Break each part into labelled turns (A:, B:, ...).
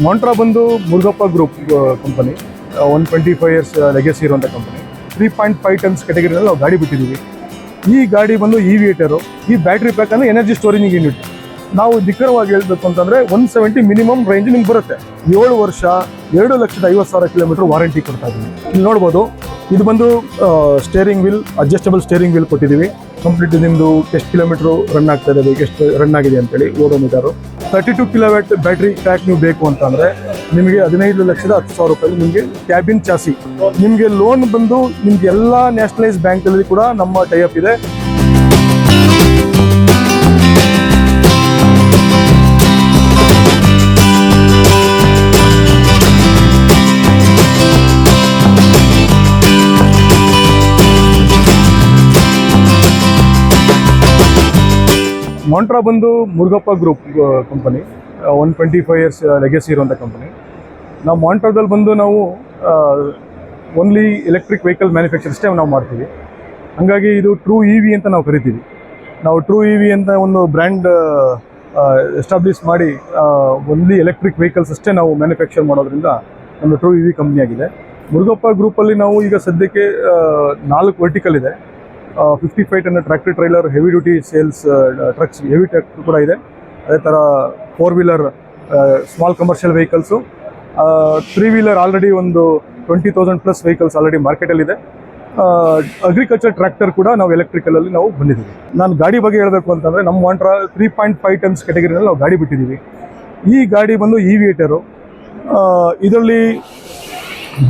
A: ಮಾಂಟ್ರಾ ಬಂದು Murugappa group company 125 years legacy ಇರುವಂಥ company. 3.5 tons ಕೆಟಗರಿನಲ್ಲಿ ನಾವು ಗಾಡಿ ಬಿಟ್ಟಿದ್ದೀವಿ. ಈ ಗಾಡಿ ಬಂದು ಇವಿಯೇಟರು. ಈ ಬ್ಯಾಟ್ರಿ ಪ್ಯಾಕ್ ಅಂದರೆ ಎನರ್ಜಿ ಸ್ಟೋರೇಜಿಂಗ್ ಯೂನಿಟ್. ನಾವು ನಿಖರವಾಗಿ ಹೇಳಬೇಕು ಅಂತಂದರೆ 170 ಮಿನಿಮಮ್ ರೇಂಜ್ ನಿಮ್ಗೆ ಬರುತ್ತೆ. 7 ವರ್ಷ 2,50,000 ಕಿಲೋಮೀಟರ್ ವಾರಂಟಿ ಕೊಡ್ತಾ ಇದ್ದೀವಿ. ಇಲ್ಲಿ ನೋಡ್ಬೋದು, ಇದು ಬಂದು steering wheel, adjustable steering wheel ಕೊಟ್ಟಿದ್ದೀವಿ. ಕಂಪ್ಲೀಟ್ ನಿಮ್ಮದು ಎಷ್ಟು ಕಿಲೋಮೀಟ್ರು ರನ್ ಆಗ್ತಾ ಇದೆ, ಎಷ್ಟು ರನ್ ಆಗಿದೆ ಅಂತೇಳಿ ಓಡೋಮೀಟರು. 32 ಕಿಲೋವ್ಯಾಟ್ ಬ್ಯಾಟ್ರಿ ಪ್ಯಾಕ್ ನೀವು ಬೇಕು ಅಂತಂದರೆ ನಿಮಗೆ 15,10,000 ರೂಪಾಯಿ ನಿಮಗೆ ಕ್ಯಾಬಿನ್ ಚಾಸಿ. ನಿಮಗೆ ಲೋನ್ ಬಂದು ನಿಮ್ಗೆ ಎಲ್ಲ ನ್ಯಾಷನಲೈಸ್ ಬ್ಯಾಂಕಲ್ಲಿ ಕೂಡ ನಮ್ಮ ಟೈಅಪ್ ಇದೆ. ಮಾಂಟ್ರಾ ಬಂದು Murugappa group company 125 years legacy ಇರುವಂಥ ಕಂಪನಿ. ನಾವು ಮಾಂಟ್ರಾದಲ್ಲಿ ಬಂದು ನಾವು ಓನ್ಲಿ ಎಲೆಕ್ಟ್ರಿಕ್ ವೆಹಿಕಲ್ ಮ್ಯಾನುಫ್ಯಾಕ್ಚರ್ ಅಷ್ಟೇ ನಾವು ಮಾಡ್ತೀವಿ. ಹಾಗಾಗಿ ಇದು ಟ್ರೂ ಇ ವಿ ಅಂತ ನಾವು ಕರಿತೀವಿ. ನಾವು ಟ್ರೂ ಇ ವಿ ಅಂತ ಒಂದು ಬ್ರ್ಯಾಂಡ್ ಎಸ್ಟಾಬ್ಲಿಷ್ ಮಾಡಿ ಓನ್ಲಿ ಎಲೆಕ್ಟ್ರಿಕ್ ವೆಹಿಕಲ್ಸ್ ಅಷ್ಟೇ ನಾವು ಮ್ಯಾನುಫ್ಯಾಕ್ಚರ್ ಮಾಡೋದ್ರಿಂದ ಒಂದು ಟ್ರೂ ಇ ವಿ ಕಂಪ್ನಿ ಆಗಿದೆ. ಮುರುಗಪ್ಪ ಗ್ರೂಪಲ್ಲಿ ನಾವು ಈಗ ಸದ್ಯಕ್ಕೆ 4 ವರ್ಟಿಕಲ್ ಇದೆ. 55 ton tractor trailer, heavy duty sales trucks, heavy truck ಕೂಡ ಇದೆ. ಅದೇ ಥರ 4 wheeler small commercial vehicles, 3 wheeler already ಒಂದು 20,000 ಪ್ಲಸ್ ವೆಹಿಕಲ್ಸ್ ಆಲ್ರೆಡಿ ಮಾರ್ಕೆಟಲ್ಲಿದೆ. ಅಗ್ರಿಕಲ್ಚರ್ ಟ್ರ್ಯಾಕ್ಟರ್ ಕೂಡ ನಾವು ಎಲೆಕ್ಟ್ರಿಕಲಲ್ಲಿ ನಾವು ಬಂದಿದ್ದೀವಿ. ನಾನು ಗಾಡಿ ಬಗ್ಗೆ ಹೇಳಬೇಕು ಅಂತಂದರೆ ನಮ್ಮ ಮಾಂಟ್ರಾ 3.5 ಟನ್ಸ್ ಕೆಟಗರಿನಲ್ಲಿ ನಾವು ಗಾಡಿ ಬಿಟ್ಟಿದ್ದೀವಿ. ಈ ಗಾಡಿ ಬಂದು ಇವಿಯೇಟರು. ಇದರಲ್ಲಿ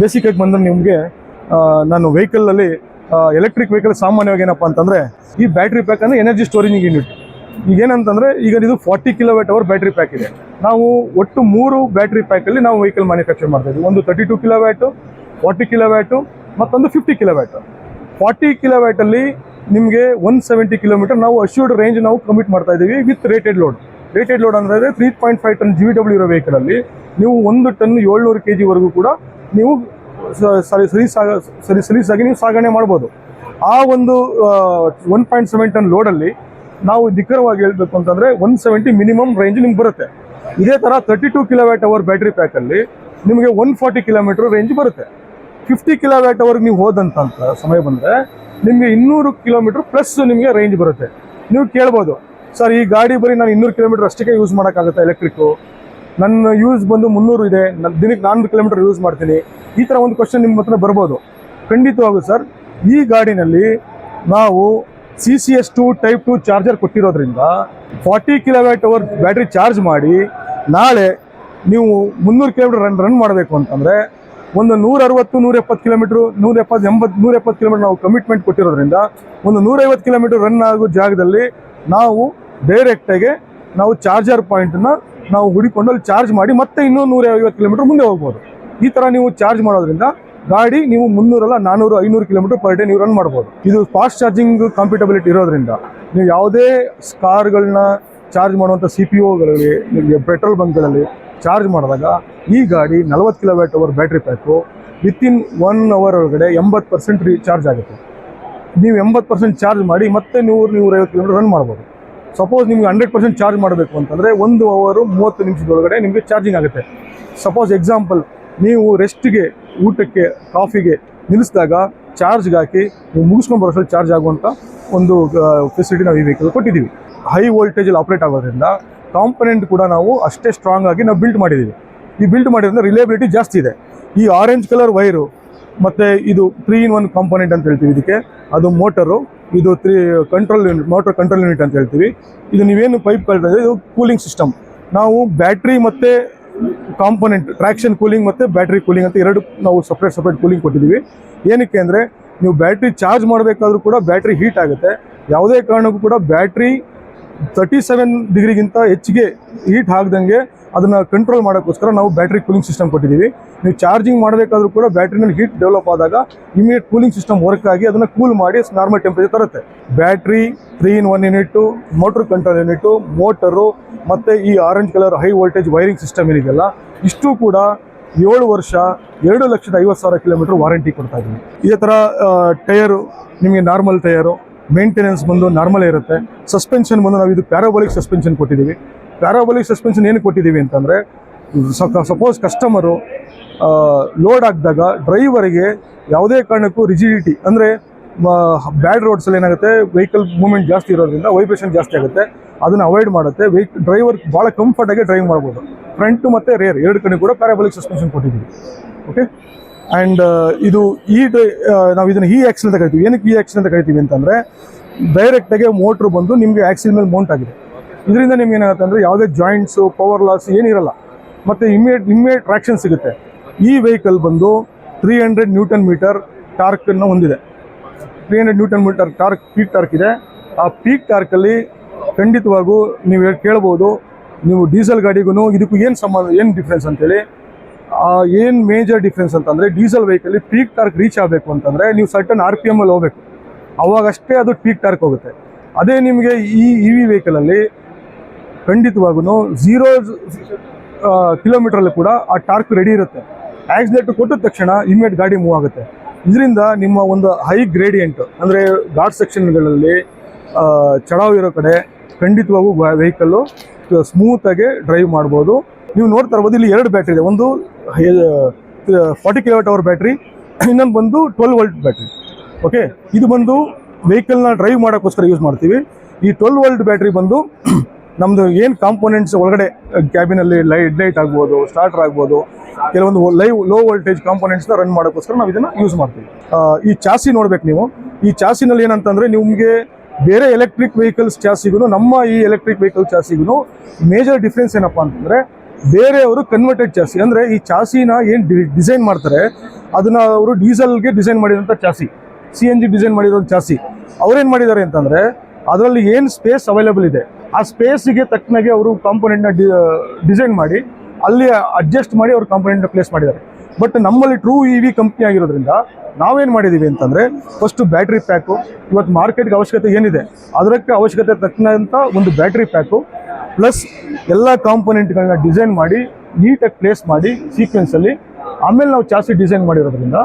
A: ಬೇಸಿಕಾಗಿ ಬಂದು ನಿಮಗೆ ನಾನು ವೆಹಿಕಲಲ್ಲಿ ಎಲೆಕ್ಟ್ರಿಕ್ ವೆಹಿಕಲ್ ಸಾಮಾನ್ಯವಾಗಿ ಏನಪ್ಪ ಅಂತಂದರೆ ಈ ಬ್ಯಾಟ್ರಿ ಪ್ಯಾಕ್ ಅಂದರೆ ಎನರ್ಜಿ ಸ್ಟೋರೇಜಿಂಗ್ ಯೂನಿಟ್. ಈಗೇನಂತಂದರೆ ಈಗ ಇದು 40 kWh ಬ್ಯಾಟ್ರಿ ಪ್ಯಾಕ್ ಇದೆ. ನಾವು ಒಟ್ಟು 3 ಬ್ಯಾಟ್ರಿ ಪ್ಯಾಕಲ್ಲಿ ನಾವು ವೆಹಿಕಲ್ ಮ್ಯಾನುಫ್ಯಾಕ್ಚರ್ ಮಾಡ್ತಾ ಇದ್ದೀವಿ. ಒಂದು 32 ಕಿಲೋವ್ಯಾಟು, 40 ಕಿಲೋವ್ಯಾಟು, ಮತ್ತೊಂದು 50 ಕಿಲೋವ್ಯಾಟು. 40 ಕಿಲೋವ್ಯಾಟಲ್ಲಿ ನಿಮಗೆ 170 ಕಿಲೋಮೀಟರ್ ನಾವು ಅಶ್ಯೂರ್ಡ್ ರೇಂಜ್ ನಾವು ಕಮಿಟ್ ಮಾಡ್ತಾ ಇದ್ದೀವಿ with rated load. Rated load ಅಂದರೆ 3.5 ಟನ್ GVW ಇರೋ ವೆಹಿಕಲಲ್ಲಿ ನೀವು 1 ಟನ್ 700 kg ಕೂಡ ನೀವು ಸಲೀಸಾಗಿ ನೀವು ಸಾಗಣೆ ಮಾಡ್ಬೋದು. ಆ ಒಂದು 1.7 ಟನ್ ಲೋಡಲ್ಲಿ ನಾವು ನಿಖರವಾಗಿ ಹೇಳಬೇಕು ಅಂತಂದರೆ 170 ಮಿನಿಮಮ್ ರೇಂಜ್ ನಿಮ್ಗೆ ಬರುತ್ತೆ. ಇದೇ ಥರ 32 kWh ಬ್ಯಾಟ್ರಿ ಪ್ಯಾಕಲ್ಲಿ ನಿಮಗೆ 140 ಕಿಲೋಮೀಟರ್ ರೇಂಜ್ ಬರುತ್ತೆ. 50 kWh ನೀವು ಹೋದಂಥ ಸಮಯ ಬಂದರೆ ನಿಮಗೆ 200 ಕಿಲೋಮೀಟರ್ ಪ್ಲಸ್ ನಿಮಗೆ ರೇಂಜ್ ಬರುತ್ತೆ. ನೀವು ಕೇಳ್ಬೋದು, ಸರ್ ಈ ಗಾಡಿ ಬರೀ ನಾನು 200 ಕಿಲೋಮೀಟರ್ ಅಷ್ಟಕ್ಕೆ ಯೂಸ್ ಮಾಡೋಕ್ಕಾಗುತ್ತೆ ಎಲೆಕ್ಟ್ರಿಕ್ಕು, ನನ್ನ ಯೂಸ್ ಬಂದು 300 ಇದೆ, ನಾನು ದಿನಕ್ಕೆ 400 ಕಿಲೋಮೀಟರ್ ಯೂಸ್ ಮಾಡ್ತೀನಿ, ಈ ಥರ ಒಂದು ಕ್ವಶನ್ ನಿಮ್ಮ ಹತ್ರ ಬರ್ಬೋದು. ಖಂಡಿತವಾಗೂ ಸರ್, ಈ ಗಾಡಿನಲ್ಲಿ ನಾವು CCS2 ಟೈಪ್ 2 ಚಾರ್ಜರ್ ಕೊಟ್ಟಿರೋದ್ರಿಂದ 40 kWh ಬ್ಯಾಟ್ರಿ ಚಾರ್ಜ್ ಮಾಡಿ ನಾಳೆ ನೀವು 300 ಕಿಲೋಮೀಟರ್ ರನ್ ಮಾಡಬೇಕು ಅಂತಂದರೆ ಒಂದು 160-170 ಕಿಲೋಮೀಟ್ರು 170 ಕಿಲೋಮೀಟರ್ ನಾವು ಕಮಿಟ್ಮೆಂಟ್ ಕೊಟ್ಟಿರೋದ್ರಿಂದ ಒಂದು 150 ಕಿಲೋಮೀಟರ್ ರನ್ ಆಗೋ ಜಾಗದಲ್ಲಿ ನಾವು ಡೈರೆಕ್ಟಾಗಿ ನಾವು ಚಾರ್ಜರ್ ಪಾಯಿಂಟನ್ನು ನಾವು ಹುಡುಕೊಂಡು ಅಲ್ಲಿ ಚಾರ್ಜ್ ಮಾಡಿ ಮತ್ತೆ ಇನ್ನೂ 150 ಕಿಲೋಮೀಟರ್ ಮುಂದೆ ಹೋಗ್ಬೋದು. ಈ ಥರ ನೀವು ಚಾರ್ಜ್ ಮಾಡೋದ್ರಿಂದ ಗಾಡಿ ನೀವು 300 ಅಲ್ಲ 400-500 ಕಿಲೋಮೀಟರ್ ಪರ್ ಡೇ ನೀವು ರನ್ ಮಾಡ್ಬೋದು. ಇದು ಫಾಸ್ಟ್ ಚಾರ್ಜಿಂಗ್ ಕಾಂಪಿಟಬಿಲಿಟಿ ಇರೋದ್ರಿಂದ ನೀವು ಯಾವುದೇ ಕಾರ್ಗಳನ್ನ ಚಾರ್ಜ್ ಮಾಡುವಂಥ CPOಗಳಲ್ಲಿ, ನಿಮಗೆ ಪೆಟ್ರೋಲ್ ಬಂಕ್ಗಳಲ್ಲಿ ಚಾರ್ಜ್ ಮಾಡಿದಾಗ ಈ ಗಾಡಿ 40 kWh battery pack within 1 hour ಒಳಗಡೆ 80% ರೀಚಾರ್ಜ್ ಆಗುತ್ತೆ. ನೀವು 80% ಚಾರ್ಜ್ ಮಾಡಿ ಮತ್ತೆ 100-150 ಕಿಲೋಮೀಟರ್ ರನ್ ಮಾಡ್ಬೋದು. ಸಪೋಸ್ ನಿಮ್ಗೆ 100% ಚಾರ್ಜ್ ಮಾಡಬೇಕು ಅಂತಂದರೆ 1 ಅವರ್ 30 ನಿಮಿಷದೊಳಗಡೆ ನಿಮಗೆ ಚಾರ್ಜಿಂಗ್ ಆಗುತ್ತೆ. ಸಪೋಸ್ ಎಕ್ಸಾಂಪಲ್, ನೀವು ರೆಸ್ಟ್ಗೆ, ಊಟಕ್ಕೆ, ಕಾಫಿಗೆ ನಿಲ್ಲಿಸಿದಾಗ ಚಾರ್ಜ್ಗೆ ಹಾಕಿ ನೀವು ಮುಗಿಸ್ಕೊಂಡು ಬರೋಷ್ಟರಲ್ಲಿ ಚಾರ್ಜ್ ಆಗುವಂಥ ಒಂದು ಫೆಸಿಲಿಟಿ ನಾವು ಈ ವೆಹಿಕಲ್ ಕೊಟ್ಟಿದ್ದೀವಿ. ಹೈ ವೋಲ್ಟೇಜಲ್ಲಿ ಆಪ್ರೇಟ್ ಆಗೋದ್ರಿಂದ ಕಾಂಪೊನೆಂಟ್ ಕೂಡ ನಾವು ಅಷ್ಟೇ ಸ್ಟ್ರಾಂಗ್ ಆಗಿ ನಾವು ಬಿಲ್ಟ್ ಮಾಡಿದ್ದೀವಿ. ಈ ಬಿಲ್ಟ್ ಮಾಡಿದ್ರಿಂದ ರಿಲೇಬಿಲಿಟಿ ಜಾಸ್ತಿ ಇದೆ. ಈ ಆರೆಂಜ್ ಕಲರ್ ವೈರು ಮತ್ತು ಇದು 3-in-1 ಕಾಂಪೊನೆಂಟ್ ಅಂತ ಹೇಳ್ತೀವಿ ಇದಕ್ಕೆ. ಅದು ಮೋಟರು, ಇದು ಮೋಟರ್ ಕಂಟ್ರೋಲ್ ಯೂನಿಟ್ ಅಂತ ಹೇಳ್ತೀವಿ. ಇದು ನೀವೇನು ಪೈಪ್ ಕಳ್ತಾ ಇದೆ, ಇದು ಕೂಲಿಂಗ್ ಸಿಸ್ಟಮ್. ನಾವು ಬ್ಯಾಟ್ರಿ ಮತ್ತು ಕಾಂಪೊನೆಂಟ್, ಟ್ರ್ಯಾಕ್ಷನ್ ಕೂಲಿಂಗ್ ಮತ್ತು ಬ್ಯಾಟ್ರಿ ಕೂಲಿಂಗ್ ಅಂತ ಎರಡು ನಾವು ಸಪ್ರೇಟ್ ಕೂಲಿಂಗ್ ಕೊಟ್ಟಿದ್ದೀವಿ. ಏನಕ್ಕೆ ಅಂದರೆ ನೀವು ಬ್ಯಾಟ್ರಿ ಚಾರ್ಜ್ ಮಾಡಬೇಕಾದ್ರೂ ಕೂಡ ಬ್ಯಾಟ್ರಿ ಹೀಟ್ ಆಗುತ್ತೆ. ಯಾವುದೇ ಕಾರಣಕ್ಕೂ ಕೂಡ ಬ್ಯಾಟ್ರಿ 37 ಡಿಗ್ರಿಗಿಂತ ಹೆಚ್ಚಿಗೆ ಹೀಟ್ ಆಗದಂಗೆ ಅದನ್ನು ಕಂಟ್ರೋಲ್ ಮಾಡೋಕ್ಕೋಸ್ಕರ ನಾವು ಬ್ಯಾಟ್ರಿ ಕೂಲಿಂಗ್ ಸಿಸ್ಟಮ್ ಕೊಟ್ಟಿದ್ದೀವಿ. ನೀವು ಚಾರ್ಜಿಂಗ್ ಮಾಡಬೇಕಾದ್ರೂ ಕೂಡ ಬ್ಯಾಟ್ರಿನಲ್ಲಿ ಹೀಟ್ ಡೆವಲಪ್ ಆದಾಗ ಇಮಿಡಿಯೇಟ್ ಕೂಲಿಂಗ್ ಸಿಸ್ಟಮ್ ವರ್ಕ್ ಆಗಿ ಅದನ್ನು ಕೂಲ್ ಮಾಡಿ ನಾರ್ಮಲ್ ಟೆಂಪರೇಚರ್ ತರುತ್ತೆ. Battery, 3-in-1 unit, motor control unit, motor ಮತ್ತು ಈ orange colour high voltage wiring system ಏನಿದೆಯಲ್ಲ, ಇಷ್ಟು ಕೂಡ 7 ವರ್ಷ 2,50,000 ಕಿಲೋಮೀಟರ್ ವಾರಂಟಿ ಕೊಡ್ತಾ ಇದ್ದೀವಿ. ಇದೇ ಥರ ಟೈರು ನಿಮಗೆ ನಾರ್ಮಲ್ ಟೈರು, ಮೇಂಟೆನೆನ್ಸ್ ಬಂದು ನಾರ್ಮಲ್ ಇರುತ್ತೆ. ಸಸ್ಪೆನ್ಷನ್ ಬಂದು ನಾವು ಇದು ಪ್ಯಾರಾಬೋಲಿಕ್ ಸಸ್ಪೆನ್ಷನ್ ಕೊಟ್ಟಿದ್ದೀವಿ. ಪ್ಯಾರಾಬೋಲಿಕ್ ಸಸ್ಪೆನ್ಷನ್ ಏನು ಕೊಟ್ಟಿದ್ದೀವಿ ಅಂತಂದರೆ ಸಪೋಸ್ ಕಸ್ಟಮರು ಲೋಡ್ ಆಗಿದಾಗ ಡ್ರೈವರ್ಗೆ ಯಾವುದೇ ಕಾರಣಕ್ಕೂ ರಿಜಿಡಿಟಿ ಅಂದರೆ ಬ್ಯಾಡ್ ರೋಡ್ಸಲ್ಲಿ ಏನಾಗುತ್ತೆ ವೆಹಿಕಲ್ ಮೂವ್ಮೆಂಟ್ ಜಾಸ್ತಿ ಇರೋದ್ರಿಂದ ವೈಬ್ರೇಷನ್ ಜಾಸ್ತಿ ಆಗುತ್ತೆ, ಅದನ್ನು ಅವಾಯ್ಡ್ ಮಾಡುತ್ತೆ. ಡ್ರೈವರ್ ಭಾಳ ಕಂಫರ್ಟಾಗಿ ಡ್ರೈವ್ ಮಾಡ್ಬೋದು. ಫ್ರಂಟು ಮತ್ತು ರೇರ್ ಎರಡು ಕಡೆ ಕೂಡ ಪ್ಯಾರಾಬೋಲಿಕ್ ಸಸ್ಪೆನ್ಷನ್ ಕೊಟ್ಟಿದ್ದೀವಿ. ಓಕೆ, ಆ್ಯಂಡ್ ಇದು ನಾವು ಇದನ್ನು ಈ ಆ್ಯಕ್ಸಿಲ್ ಅಂತ ಕರಿತೀವಿ. ಏನಕ್ಕೆ ಈ ಆ್ಯಕ್ಸಿಲ್ ಅಂತ ಕರಿತೀವಿ ಅಂತಂದರೆ ಡೈರೆಕ್ಟಾಗಿ ಮೋಟ್ರ್ ಬಂದು ನಿಮಗೆ ಆ್ಯಕ್ಸಿಲ್ ಮೇಲೆ ಮೌಂಟ್ ಆಗಿದೆ. ಇದರಿಂದ ನಿಮ್ಗೆ ಏನಾಗುತ್ತೆ ಅಂದರೆ ಯಾವುದೇ ಜಾಯಿಂಟ್ಸು ಪವರ್ ಲಾಸ್ ಏನಿರಲ್ಲ ಮತ್ತು ಇಮ್ಮಿಡಿಯೇಟ್ ಟ್ರಾಕ್ಷನ್ ಸಿಗುತ್ತೆ. ಈ ವೆಹಿಕಲ್ ಬಂದು 300 ನ್ಯೂಟನ್ ಮೀಟರ್ ಟಾರ್ಕನ್ನು ಹೊಂದಿದೆ. 300 ನ್ಯೂಟನ್ ಮೀಟರ್ ಪೀಕ್ ಟಾರ್ಕ್ ಇದೆ. ಆ ಪೀಕ್ ಟಾರ್ಕಲ್ಲಿ ಖಂಡಿತವಾಗೂ ನೀವು ಕೇಳ್ಬೋದು, ನೀವು ಡೀಸೆಲ್ ಗಾಡಿಗೂ ಇದಕ್ಕೂ ಏನು ಸಂಬಂಧ, ಏನು ಡಿಫ್ರೆನ್ಸ್ ಅಂತೇಳಿ. ಏನು ಮೇಜರ್ ಡಿಫ್ರೆನ್ಸ್ ಅಂತಂದರೆ ಡೀಸೆಲ್ ವೆಹಿಕಲ್ಲಿ ಪೀಕ್ ಟಾರ್ಕ್ ರೀಚ್ ಆಗಬೇಕು ಅಂತಂದರೆ ನೀವು ಸರ್ಟನ್ RPM ಅಲ್ಲಿ ಹೋಗಬೇಕು, ಅವಾಗಷ್ಟೇ ಅದು ಪೀಕ್ ಟಾರ್ಕ್ ಹೋಗುತ್ತೆ. ಅದೇ ನಿಮಗೆ ಈ EV ವೆಹಿಕಲಲ್ಲಿ ಖಂಡಿತವಾಗೂ 0 ಕಿಲೋಮೀಟ್ರಲ್ಲಿ ಕೂಡ ಆ ಟಾರ್ಕ್ ರೆಡಿ ಇರುತ್ತೆ. ಆಕ್ಸಿಲೇಟರ್ ಕೊಟ್ಟಿದ ತಕ್ಷಣ ಇಮ್ಮಿಡಿಯೇಟ್ ಗಾಡಿ ಮೂವ್ ಆಗುತ್ತೆ. ಇದರಿಂದ ನಿಮ್ಮ ಒಂದು ಹೈ ಗ್ರೇಡಿಯಂಟ್ ಅಂದರೆ ಘಾಟ್ ಸೆಕ್ಷನ್ಗಳಲ್ಲಿ ಚಡಾವ್ ಇರೋ ಕಡೆ ಖಂಡಿತವಾಗೂ ವೆಹಿಕಲ್ಲು ಸ್ಮೂತಾಗಿ ಡ್ರೈವ್ ಮಾಡ್ಬೋದು. ನೀವು ನೋಡ್ತಾ ಇರ್ಬೋದು, ಇಲ್ಲಿ 2 ಬ್ಯಾಟ್ರಿ ಇದೆ. ಒಂದು 40 kWh ಬ್ಯಾಟ್ರಿ, ಇನ್ನೊಂದು ಬಂದು 12 ವೋಲ್ಟ್ ಬ್ಯಾಟ್ರಿ. ಓಕೆ, ಇದು ಬಂದು ವೆಹಿಕಲ್ನ ಡ್ರೈವ್ ಮಾಡೋಕ್ಕೋಸ್ಕರ ಯೂಸ್ ಮಾಡ್ತೀವಿ. ಈ 12 ವೋಲ್ಟ್ ಬ್ಯಾಟ್ರಿ ಬಂದು ನಮ್ಮದು ಏನು ಕಾಂಪೋನೆಂಟ್ಸ್ ಒಳಗಡೆ ಕ್ಯಾಬಿನಲ್ಲಿ ಹೆಡ್ಲೈಟ್ ಆಗ್ಬೋದು, ಸ್ಟಾರ್ಟರ್ ಆಗ್ಬೋದು, ಕೆಲವೊಂದು ಲೋ ವೋಲ್ಟೇಜ್ ಕಾಂಪೋನೆಂಟ್ಸ್ನ ರನ್ ಮಾಡೋಕ್ಕೋಸ್ಕರ ನಾವು ಇದನ್ನು ಯೂಸ್ ಮಾಡ್ತೀವಿ. ಈ ಚಾಸಿ ನೋಡ್ಬೇಕು ನೀವು. ಈ ಚಾಸಿನಲ್ಲಿ ಏನಂತಂದರೆ ನಿಮಗೆ ಬೇರೆ ಎಲೆಕ್ಟ್ರಿಕ್ ವೆಹಿಕಲ್ಸ್ ಚಾಸಿಗೂ ನಮ್ಮ ಈ ಎಲೆಕ್ಟ್ರಿಕ್ ವೆಹಿಕಲ್ ಚಾಸಿಗೂ ಮೇಜರ್ ಡಿಫ್ರೆನ್ಸ್ ಏನಪ್ಪ ಅಂತಂದರೆ ಬೇರೆಯವರು ಕನ್ವರ್ಟೆಡ್ ಚಾಸಿ, ಅಂದರೆ ಈ ಚಾಸಿನ ಏನು ಡಿಸೈನ್ ಮಾಡ್ತಾರೆ ಅದನ್ನು ಅವರು ಡೀಸೆಲ್ಗೆ ಡಿಸೈನ್ ಮಾಡಿರೋಂಥ ಚಾಸಿ, CNG ಡಿಸೈನ್ ಮಾಡಿರೋ ಚಾಸಿ. ಅವ್ರೇನು ಮಾಡಿದ್ದಾರೆ ಅಂತಂದರೆ ಅದರಲ್ಲಿ ಏನು ಸ್ಪೇಸ್ ಅವೈಲೇಬಲ್ ಇದೆ ಆ ಸ್ಪೇಸಿಗೆ ತಕ್ಕನಾಗೆ ಅವರು ಕಾಂಪೋನೆಂಟ್ನ ಡಿಸೈನ್ ಮಾಡಿ ಅಲ್ಲಿ ಅಡ್ಜಸ್ಟ್ ಮಾಡಿ ಅವರು ಕಾಂಪೋನೆಂಟ್ನ ಪ್ಲೇಸ್ ಮಾಡಿದ್ದಾರೆ. ಬಟ್ ನಮ್ಮಲ್ಲಿ ಟ್ರೂ EV ಕಂಪ್ನಿ ಆಗಿರೋದ್ರಿಂದ ನಾವೇನು ಮಾಡಿದ್ದೀವಿ ಅಂತಂದರೆ ಫಸ್ಟು ಬ್ಯಾಟ್ರಿ ಪ್ಯಾಕು, ಇವತ್ತು ಮಾರ್ಕೆಟ್ಗೆ ಅವಶ್ಯಕತೆ ಏನಿದೆ ಅದಕ್ಕೆ ಅವಶ್ಯಕತೆ ತಕ್ಕಂಥ ಒಂದು ಬ್ಯಾಟ್ರಿ ಪ್ಯಾಕು ಪ್ಲಸ್ ಎಲ್ಲ ಕಾಂಪೋನೆಂಟ್ಗಳನ್ನ ಡಿಸೈನ್ ಮಾಡಿ ನೀಟಾಗಿ ಪ್ಲೇಸ್ ಮಾಡಿ ಸೀಕ್ವೆನ್ಸಲ್ಲಿ ಆಮೇಲೆ ನಾವು ಚಾಸಿ ಡಿಸೈನ್ ಮಾಡಿರೋದ್ರಿಂದ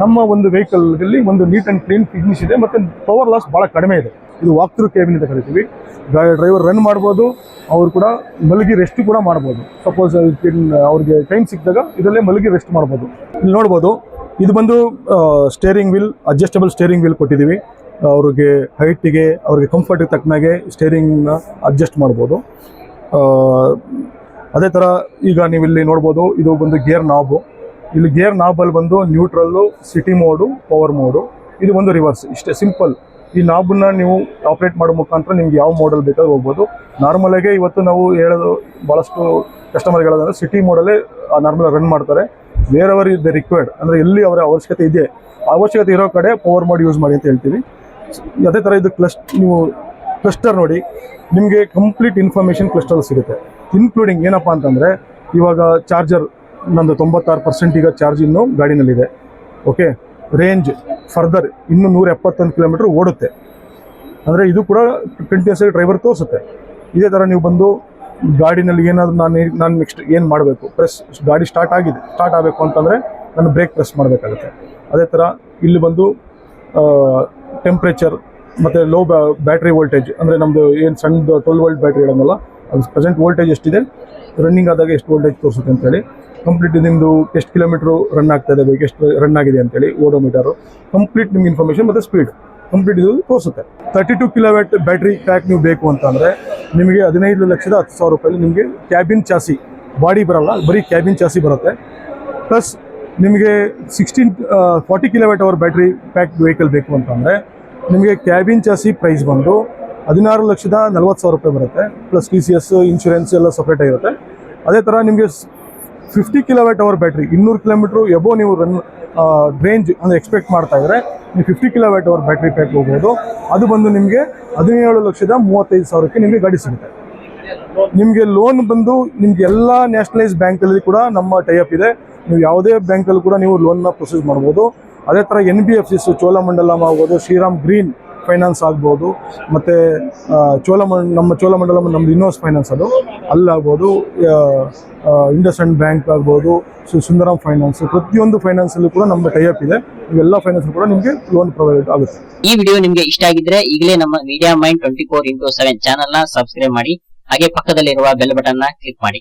A: ನಮ್ಮ ಒಂದು ವೆಹಿಕಲ್ಗಳಲ್ಲಿ ಒಂದು ನೀಟ್ ಆ್ಯಂಡ್ ಕ್ಲೀನ್ ಫಿನಿಶ್ ಇದೆ ಮತ್ತು ಪವರ್ ಲಾಸ್ ಭಾಳ ಕಡಿಮೆ ಇದೆ. ಇದು ವಾಕ್ ಥ್ರೂ ಕೇಬಿನ್ ಅಂತ ಕರಿತೀವಿ. ಡ್ರೈವರ್ ರನ್ ಮಾಡ್ಬೋದು, ಅವರು ಕೂಡ ಮಲಗಿ ರೆಸ್ಟ್ ಕೂಡ ಮಾಡ್ಬೋದು. ಸಪೋಸ್ ಅವ್ರಿಗೆ ಟೈಮ್ ಸಿಕ್ಕಿದಾಗ ಇದರಲ್ಲೇ ಮಲಗಿ ರೆಸ್ಟ್ ಮಾಡ್ಬೋದು. ಇಲ್ಲಿ ನೋಡ್ಬೋದು, ಇದು ಬಂದು steering wheel, adjustable steering wheel ಕೊಟ್ಟಿದ್ದೀವಿ. ಅವ್ರಿಗೆ ಹೈಟಿಗೆ ಅವ್ರಿಗೆ ಕಂಫರ್ಟಿಗೆ ತಕ್ಕನಾಗೆ ಸ್ಟೇರಿಂಗ್ನ ಅಡ್ಜಸ್ಟ್ ಮಾಡ್ಬೋದು. ಅದೇ ಥರ ಈಗ ನೀವು ಇಲ್ಲಿ ನೋಡ್ಬೋದು, ಇದು ಬಂದು ಗೇರ್ ನಾಬು. ಇಲ್ಲಿ ಗೇರ್ ನಾಬಲ್ಲಿ ಬಂದು neutral, city mode, power mode, ಇದು ಒಂದು ರಿವರ್ಸ್. ಇಷ್ಟೇ ಸಿಂಪಲ್. ಈ ನಾಬನ್ನ ನೀವು ಆಪ್ರೇಟ್ ಮಾಡೋ ಮುಖಾಂತರ ನಿಮ್ಗೆ ಯಾವ ಮೋಡಲ್ ಬೇಕಾದ್ರೂ ಹೋಗ್ಬೋದು. ನಾರ್ಮಲಾಗೆ ಇವತ್ತು ನಾವು ಹೇಳೋದು ಭಾಳಷ್ಟು ಕಸ್ಟಮರ್ಗೆ ಹೇಳೋದಂದ್ರೆ ಸಿಟಿ ಮೋಡಲ್ಲೇ ನಾರ್ಮಲ್ ರನ್ ಮಾಡ್ತಾರೆ. ವೇರೆವರ್ ಇಸ್ ದ ರಿಕ್ವೈರ್ಡ್, ಅಂದರೆ ಎಲ್ಲಿ ಅವರ ಅವಶ್ಯಕತೆ ಇದೆ ಅವಶ್ಯಕತೆ ಇರೋ ಕಡೆ ಪವರ್ ಮೋಡ್ ಯೂಸ್ ಮಾಡಿ ಅಂತ ಹೇಳ್ತೀವಿ. ಅದೇ ಥರ ಇದು ನೀವು ಕ್ಲಸ್ಟರ್ ನೋಡಿ, ನಿಮಗೆ ಕಂಪ್ಲೀಟ್ ಇನ್ಫಾರ್ಮೇಷನ್ ಕ್ಲಸ್ಟರ್ ಸಿಗುತ್ತೆ. ಇನ್ಕ್ಲೂಡಿಂಗ್ ಏನಪ್ಪ ಅಂತಂದರೆ ಇವಾಗ ಚಾರ್ಜರ್ ನಂದು 96% ಈಗ ಚಾರ್ಜ್ ಇನ್ನೂ ಗಾಡಿನಲ್ಲಿದೆ. ಓಕೆ, ರೇಂಜ್ ಫರ್ದರ್ ಇನ್ನೂ 171 ಕಿಲೋಮೀಟ್ರ್ ಓಡುತ್ತೆ. ಅಂದರೆ ಇದು ಕೂಡ ಕಂಟಿನ್ಯೂಸ್ ಆಗಿ ಡ್ರೈವರ್ ತೋರಿಸುತ್ತೆ. ಇದೇ ಥರ ನೀವು ಬಂದು ಗಾಡಿನಲ್ಲಿ ಏನಾದರೂ ನಾನು ನೆಕ್ಸ್ಟ್ ಏನು ಮಾಡಬೇಕು, ಗಾಡಿ ಸ್ಟಾರ್ಟ್ ಆಗಬೇಕು ಅಂತಂದರೆ ನಾನು ಬ್ರೇಕ್ ಪ್ರೆಸ್ ಮಾಡಬೇಕಾಗುತ್ತೆ. ಅದೇ ಥರ ಇಲ್ಲಿ ಬಂದು ಟೆಂಪ್ರೇಚರ್ ಮತ್ತು ಲೋ ಬ್ಯಾಟ್ರಿ ವೋಲ್ಟೇಜ್, ಅಂದರೆ ನಮ್ಮದು ಏನು ಸಣ್ಣದು 12 ವೋಲ್ಟ್ ಬ್ಯಾಟ್ರಿ ಇಡೋಂಗಲ್ಲ, ಅದು ಪ್ರೆಸೆಂಟ್ ವೋಲ್ಟೇಜ್ ಎಷ್ಟಿದೆ, ರನ್ನಿಂಗ್ ಆದಾಗ ಎಷ್ಟು ವೋಲ್ಟೇಜ್ ತೋರಿಸುತ್ತೆ ಅಂತೇಳಿ, ಕಂಪ್ಲೀಟ್ ನಿಮ್ಮದು ಎಷ್ಟು ಕಿಲೋಮೀಟ್ರು ರನ್ ಆಗ್ತಾಯಿದೆ, ಎಷ್ಟು ರನ್ ಆಗಿದೆ ಅಂತೇಳಿ ಓಡೋಮೀಟರು ಕಂಪ್ಲೀಟ್ ನಿಮ್ಗೆ ಇನ್ಫಾರ್ಮೇಷನ್ ಮತ್ತು ಸ್ಪೀಡ್ ಕಂಪ್ಲೀಟ್ ಇದು ತೋರಿಸುತ್ತೆ. 32 ಕಿಲೋವ್ಯಾಟ್ ಬ್ಯಾಟ್ರಿ ಪ್ಯಾಕ್ ನೀವು ಬೇಕು ಅಂತಂದರೆ ನಿಮಗೆ 15,10,000 ರೂಪಾಯಲ್ಲಿ ನಿಮಗೆ ಕ್ಯಾಬಿನ್ ಚಾಸಿ, ಬಾಡಿ ಬರಲ್ಲ, ಬರೀ ಕ್ಯಾಬಿನ್ ಚಾಸಿ ಬರುತ್ತೆ. ಪ್ಲಸ್ ನಿಮಗೆ 40 kWh ಬ್ಯಾಟ್ರಿ ಪ್ಯಾಕ್ ವೆಹಿಕಲ್ ಬೇಕು ಅಂತಂದರೆ ನಿಮಗೆ ಕ್ಯಾಬಿನ್ ಚಾಸಿ ಪ್ರೈಸ್ ಬಂದು 16,40,000 ರೂಪಾಯಿ ಬರುತ್ತೆ. ಪ್ಲಸ್ TCS, ಇನ್ಶೂರೆನ್ಸ್ ಎಲ್ಲ ಸಪ್ರೇಟಾಗಿರುತ್ತೆ. ಅದೇ ಥರ ನಿಮಗೆ 50 kWh ಬ್ಯಾಟ್ರಿ 200 ಕಿಲೋಮೀಟ್ರು ಎಬೋ ನೀವು ರೇಂಜ್ ಅಂದರೆ ಎಕ್ಸ್ಪೆಕ್ಟ್ ಮಾಡ್ತಾ ಇದ್ದರೆ ನೀವು 50 kWh ಬ್ಯಾಟ್ರಿ ಪ್ಯಾಕ್ ಹೋಗ್ಬೋದು. ಅದು ಬಂದು ನಿಮಗೆ 17,35,000ಕ್ಕೆ ನಿಮಗೆ ಗಾಡಿ ಸಿಗುತ್ತೆ. ನಿಮಗೆ ಲೋನ್ ಬಂದು ನಿಮ್ಗೆ ಎಲ್ಲ ನ್ಯಾಷನಲೈಸ್ ಬ್ಯಾಂಕಲ್ಲಿ ಕೂಡ ನಮ್ಮ ಟೈಅಪ್ ಇದೆ. ನೀವು ಯಾವುದೇ ಬ್ಯಾಂಕಲ್ಲಿ ಕೂಡ ನೀವು ಲೋನ್ನ ಪ್ರೊಸೆಸ್ ಮಾಡ್ಬೋದು. ಅದೇ ಥರ NBFCಸ್, ಚೋಳಮಂಡಲಂ ಆಗ್ಬೋದು, ಶ್ರೀರಾಮ್ ಗ್ರೀನ್ ಫೈನಾನ್ಸ್ ಆಗ್ಬೋದು, ಮತ್ತು ನಮ್ಮ ಚೋಳಮಂಡಲಂ ನಮ್ಮದು ಇನ್ವೆಸ್ಟ್ ಫೈನಾನ್ಸ್ ಅದು ಅಲ್ಲಾಗ್ಬೋದು, ಇಂಡಸ್ಇಂಡ್ ಬ್ಯಾಂಕ್ ಆಗ್ಬೋದು, ಸುಂದರಂ ಫೈನಾನ್ಸ್, ಪ್ರತಿಯೊಂದು ಫೈನಾನ್ಸಲ್ಲೂ ಕೂಡ ನಮ್ಮ ಟೈಅಪ್ ಇದೆ. ಇವೆಲ್ಲ ಫೈನಾನ್ಸ್ ಕೂಡ ನಿಮಗೆ ಲೋನ್ ಪ್ರೊವೈಡ್ ಆಗುತ್ತೆ.
B: ಈ ವಿಡಿಯೋ ನಿಮಗೆ ಇಷ್ಟ ಆಗಿದ್ರೆ ಈಗಲೇ ನಮ್ಮ ಮೀಡಿಯಾ ಮೈಂಡ್ 24x7 ಚಾನೆಲ್ ನ ಸಬ್ಸ್ಕ್ರೈಬ್ ಮಾಡಿ, ಹಾಗೆ ಪಕ್ಕದಲ್ಲಿರುವ ಬೆಲ್ ಬಟನ್ ನ ಕ್ಲಿಕ್ ಮಾಡಿ.